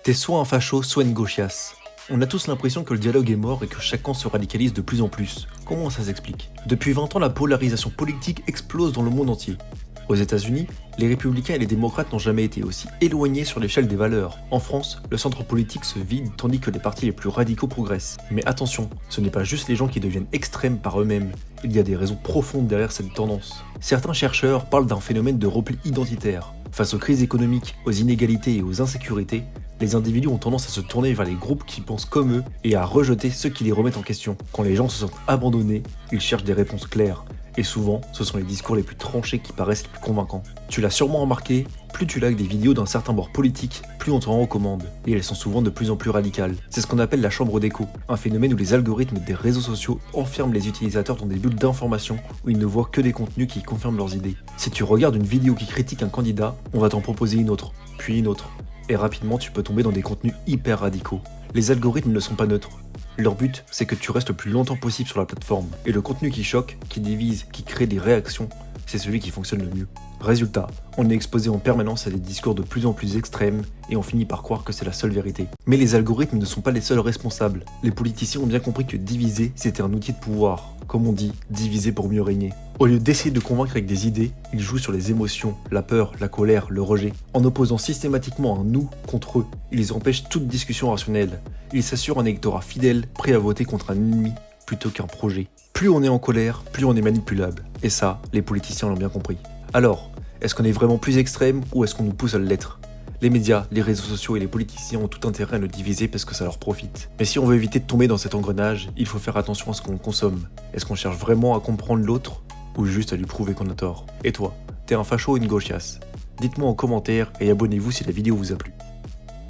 T'es soit un facho, soit une gauchiasse. On a tous l'impression que le dialogue est mort et que chacun se radicalise de plus en plus. Comment ça s'explique? Depuis 20 ans, la polarisation politique explose dans le monde entier. Aux États-Unis, les républicains et les démocrates n'ont jamais été aussi éloignés sur l'échelle des valeurs. En France, le centre politique se vide tandis que les partis les plus radicaux progressent. Mais attention, ce n'est pas juste les gens qui deviennent extrêmes par eux-mêmes. Il y a des raisons profondes derrière cette tendance. Certains chercheurs parlent d'un phénomène de repli identitaire. Face aux crises économiques, aux inégalités et aux insécurités, les individus ont tendance à se tourner vers les groupes qui pensent comme eux et à rejeter ceux qui les remettent en question. Quand les gens se sentent abandonnés, ils cherchent des réponses claires. Et souvent, ce sont les discours les plus tranchés qui paraissent les plus convaincants. Tu l'as sûrement remarqué, plus tu likes des vidéos d'un certain bord politique, plus on t'en recommande. Et elles sont souvent de plus en plus radicales. C'est ce qu'on appelle la chambre d'écho, un phénomène où les algorithmes des réseaux sociaux enferment les utilisateurs dans des bulles d'information où ils ne voient que des contenus qui confirment leurs idées. Si tu regardes une vidéo qui critique un candidat, on va t'en proposer une autre, puis une autre. Et rapidement, tu peux tomber dans des contenus hyper radicaux. Les algorithmes ne sont pas neutres. Leur but, c'est que tu restes le plus longtemps possible sur la plateforme. Et le contenu qui choque, qui divise, qui crée des réactions, c'est celui qui fonctionne le mieux. Résultat, on est exposé en permanence à des discours de plus en plus extrêmes et on finit par croire que c'est la seule vérité. Mais les algorithmes ne sont pas les seuls responsables. Les politiciens ont bien compris que diviser, c'était un outil de pouvoir. Comme on dit, diviser pour mieux régner. Au lieu d'essayer de convaincre avec des idées, ils jouent sur les émotions, la peur, la colère, le rejet. En opposant systématiquement un nous contre eux, ils empêchent toute discussion rationnelle. Ils s'assurent un électorat fidèle, prêt à voter contre un ennemi plutôt qu'un projet. Plus on est en colère, plus on est manipulable. Et ça, les politiciens l'ont bien compris. Alors, est-ce qu'on est vraiment plus extrême ou est-ce qu'on nous pousse à l'être? Les médias, les réseaux sociaux et les politiciens ont tout intérêt à nous diviser parce que ça leur profite. Mais si on veut éviter de tomber dans cet engrenage, il faut faire attention à ce qu'on consomme. Est-ce qu'on cherche vraiment à comprendre l'autre ou juste à lui prouver qu'on a tort? Et toi, t'es un facho ou une gauchiasse? Dites-moi en commentaire et abonnez-vous si la vidéo vous a plu.